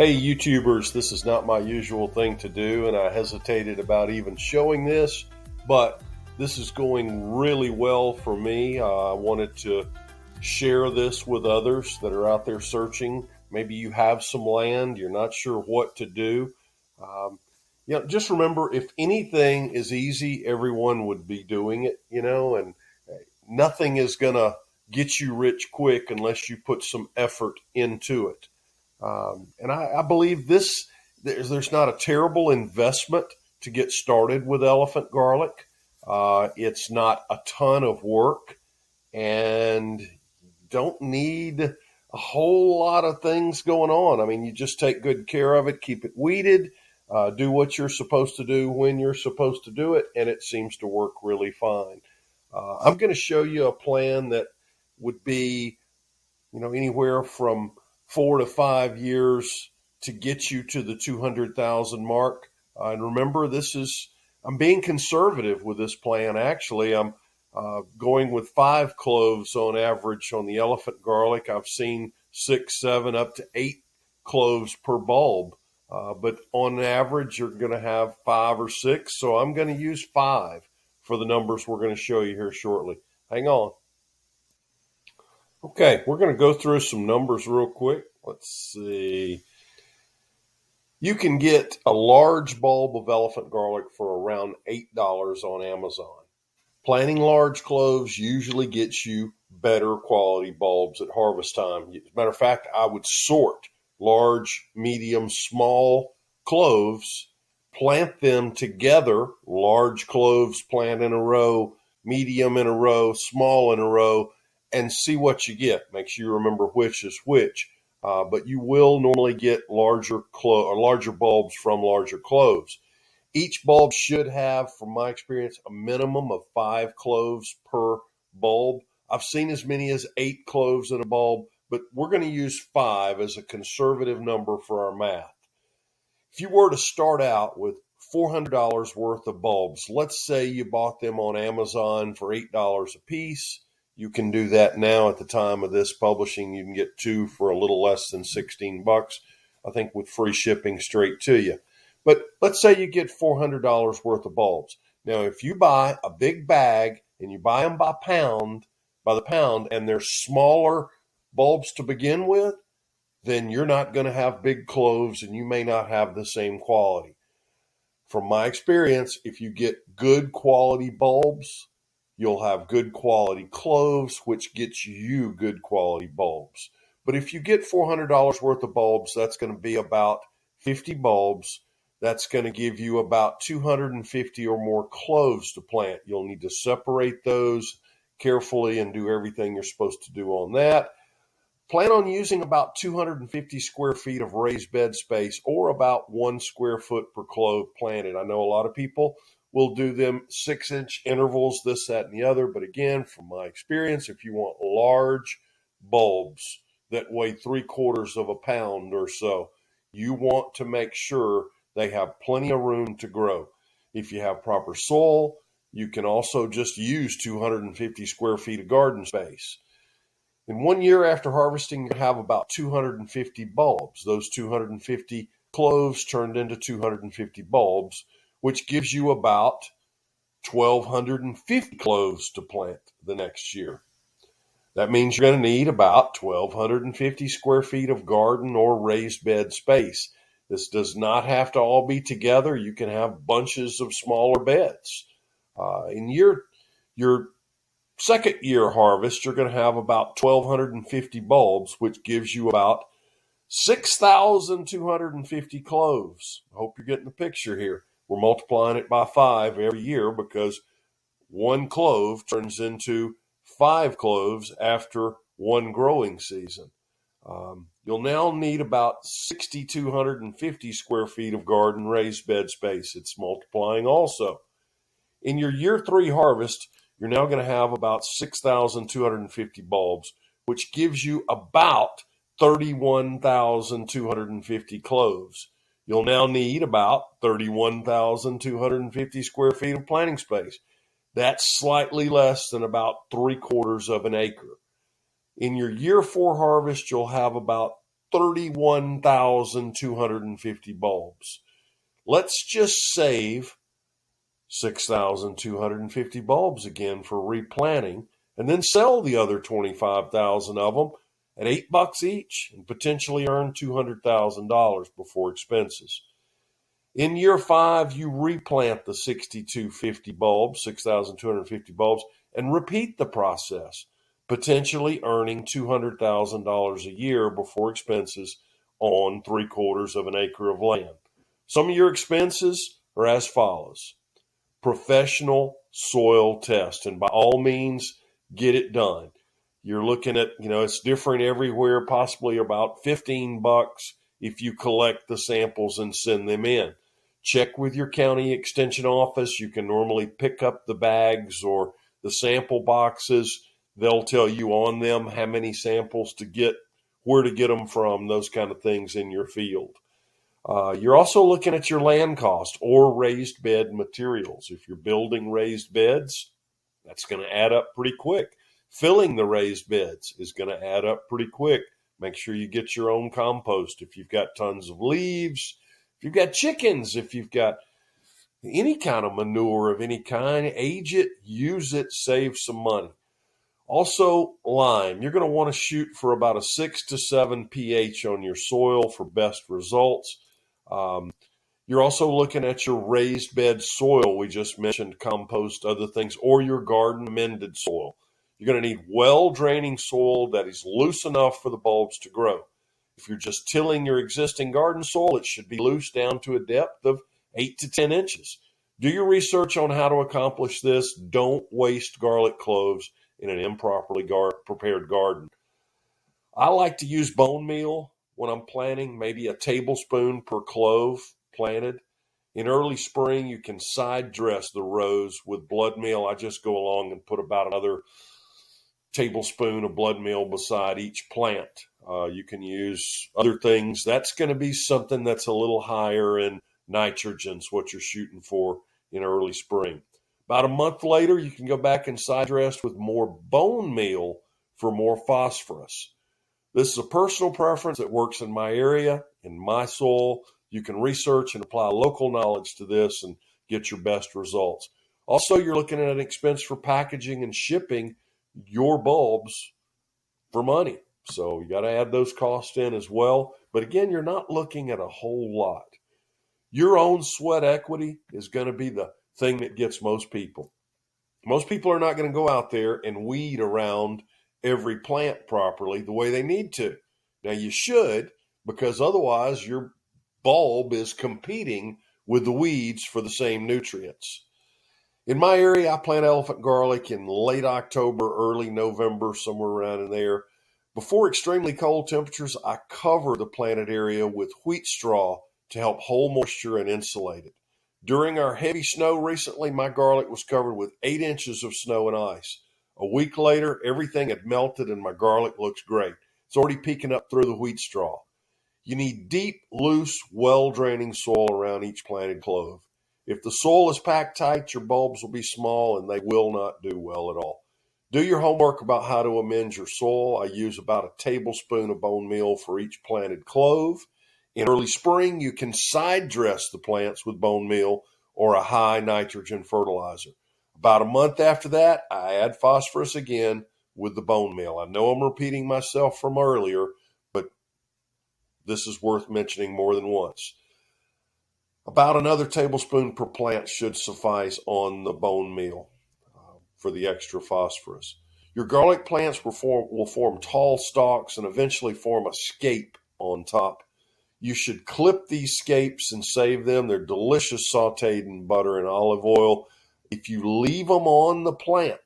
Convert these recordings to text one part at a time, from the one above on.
Hey YouTubers, this is not my usual thing to do, and I hesitated about even showing this, but this is going really well for me. I wanted to share this with others that are out there searching. Maybe you have some land, you're not sure what to do. Um, just remember, if anything is easy, everyone would be doing it, and nothing is going to get you rich quick unless you put some effort into it. And I believe there's not a terrible investment to get started with elephant garlic. It's not a ton of work and don't need a whole lot of things going on. I mean, you just take good care of it, keep it weeded, do what you're supposed to do when you're supposed to do it, and it seems to work really fine. I'm going to show you a plan that would be, anywhere from 4 to 5 years to get you to the 200,000 mark. And remember, I'm being conservative with this plan. Actually, I'm going with 5 cloves on average on the elephant garlic. I've seen 6, 7, up to 8 cloves per bulb. But on average, you're going to have 5 or 6. So I'm going to use 5 for the numbers we're going to show you here shortly. Hang on. Okay, we're going to go through some numbers real quick. Let's see. You can get a large bulb of elephant garlic for around $8 on Amazon. Planting large cloves usually gets you better quality bulbs at harvest time. As a matter of fact, I would sort large, medium, small cloves, plant them together, large cloves plant in a row, medium in a row, small in a row, and see what you get. Make sure you remember which is which. But you will normally get larger bulbs from larger cloves. Each bulb should have, from my experience, a minimum of 5 cloves per bulb. I've seen as many as 8 cloves in a bulb, but we're going to use 5 as a conservative number for our math. If you were to start out with $400 worth of bulbs, let's say you bought them on Amazon for $8 a piece. You can do that now at the time of this publishing. You can get 2 for a little less than $16, I think, with free shipping straight to you. But let's say you get $400 worth of bulbs. Now, if you buy a big bag and you buy them by the pound, and they're smaller bulbs to begin with, then you're not going to have big cloves and you may not have the same quality. From my experience, if you get good quality bulbs, you'll have good quality cloves, which gets you good quality bulbs. But if you get $400 worth of bulbs, that's going to be about 50 bulbs. That's going to give you about 250 or more cloves to plant. You'll need to separate those carefully and do everything you're supposed to do on that. Plan on using about 250 square feet of raised bed space, or about 1 square foot per clove planted. I know a lot of people will do them 6-inch intervals, this, that, and the other. But again, from my experience, if you want large bulbs that weigh 3/4 of a pound or so, you want to make sure they have plenty of room to grow. If you have proper soil, you can also just use 250 square feet of garden space. In 1 year after harvesting, you have about 250 bulbs. Those 250 cloves turned into 250 bulbs, which gives you about 1,250 cloves to plant the next year. That means you're going to need about 1,250 square feet of garden or raised bed space. This does not have to all be together. You can have bunches of smaller beds. In your second year harvest, you're going to have about 1,250 bulbs, which gives you about 6,250 cloves. I hope you're getting the picture here. We're multiplying it by 5 every year because 1 clove turns into 5 cloves after 1 growing season. You'll now need about 6,250 square feet of garden raised bed space. It's multiplying also. In your year 3 harvest, you're now going to have about 6,250 bulbs, which gives you about 31,250 cloves. You'll now need about 31,250 square feet of planting space. That's slightly less than about 3/4 of an acre. In your year 4 harvest, you'll have about 31,250 bulbs. Let's just save 6,250 bulbs again for replanting, and then sell the other 25,000 of them at $8 each and potentially earn $200,000 before expenses. In year 5, you replant the 6,250 bulbs, 6,250 bulbs, and repeat the process, potentially earning $200,000 a year before expenses on 3/4 of an acre of land. Some of your expenses are as follows. Professional soil test, and by all means, get it done. You're looking at, it's different everywhere, possibly about $15 if you collect the samples and send them in. Check with your county extension office. You can normally pick up the bags or the sample boxes. They'll tell you on them how many samples to get, where to get them from, those kind of things in your field. You're also looking at your land cost or raised bed materials. If you're building raised beds, that's going to add up pretty quick. Filling the raised beds is going to add up pretty quick. Make sure you get your own compost. If you've got tons of leaves, if you've got chickens, if you've got any kind of manure of any kind, age it, use it, save some money. Also, lime. You're going to want to shoot for about a 6 to 7 pH on your soil for best results. You're also looking at your raised bed soil. We just mentioned compost, other things, or your garden amended soil. You're going to need well-draining soil that is loose enough for the bulbs to grow. If you're just tilling your existing garden soil, it should be loose down to a depth of 8 to 10 inches. Do your research on how to accomplish this. Don't waste garlic cloves in an improperly prepared garden. I like to use bone meal when I'm planting, maybe a tablespoon per clove planted. In early spring, you can side dress the rows with blood meal. I just go along and put about another tablespoon of blood meal beside each plant. You can use other things. That's going to be something that's a little higher in nitrogen, what you're shooting for in early spring. About a month later, you can go back and side dress with more bone meal for more phosphorus. This is a personal preference that works in my area, in my soil. You can research and apply local knowledge to this and get your best results. Also, you're looking at an expense for packaging and shipping your bulbs for money. So you got to add those costs in as well. But again, you're not looking at a whole lot. Your own sweat equity is going to be the thing that gets most people. Most people are not going to go out there and weed around every plant properly the way they need to. Now you should, because otherwise your bulb is competing with the weeds for the same nutrients. In my area, I plant elephant garlic in late October, early November, somewhere around in there. Before extremely cold temperatures, I cover the planted area with wheat straw to help hold moisture and insulate it. During our heavy snow recently, my garlic was covered with 8 inches of snow and ice. A week later, everything had melted and my garlic looks great. It's already peeking up through the wheat straw. You need deep, loose, well-draining soil around each planted clove. If the soil is packed tight, your bulbs will be small and they will not do well at all. Do your homework about how to amend your soil. I use about a tablespoon of bone meal for each planted clove. In early spring, you can side dress the plants with bone meal or a high nitrogen fertilizer. About a month after that, I add phosphorus again with the bone meal. I know I'm repeating myself from earlier, but this is worth mentioning more than once. About another tablespoon per plant should suffice on the bone meal for the extra phosphorus. Your garlic plants will form tall stalks and eventually form a scape on top. You should clip these scapes and save them. They're delicious sauteed in butter and olive oil. If you leave them on the plant,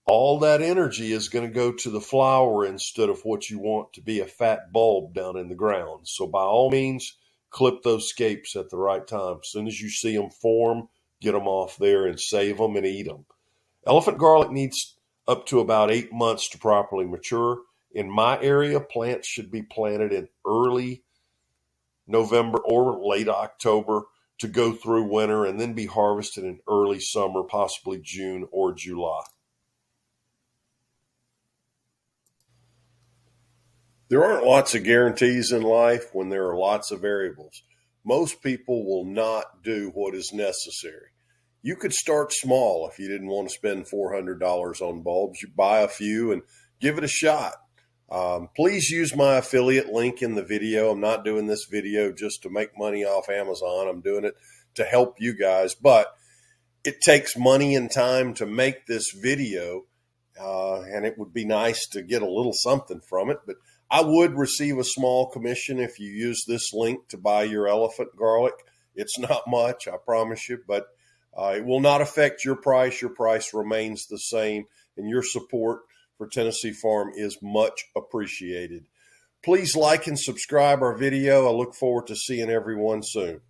all that energy is going to go to the flower instead of what you want to be a fat bulb down in the ground. So by all means, clip those scapes at the right time. As soon as you see them form, get them off there and save them and eat them. Elephant garlic needs up to about 8 months to properly mature. In my area, plants should be planted in early November or late October to go through winter and then be harvested in early summer, possibly June or July. There aren't lots of guarantees in life when there are lots of variables. Most people will not do what is necessary. You could start small if you didn't want to spend $400 on bulbs. You buy a few and give it a shot. Please use my affiliate link in the video. I'm not doing this video just to make money off Amazon. I'm doing it to help you guys, but it takes money and time to make this video, and it would be nice to get a little something from it. But I would receive a small commission if you use this link to buy your elephant garlic. It's not much, I promise you, but it will not affect your price. Your price remains the same, and your support for Tennessee Farm is much appreciated. Please like and subscribe our video. I look forward to seeing everyone soon.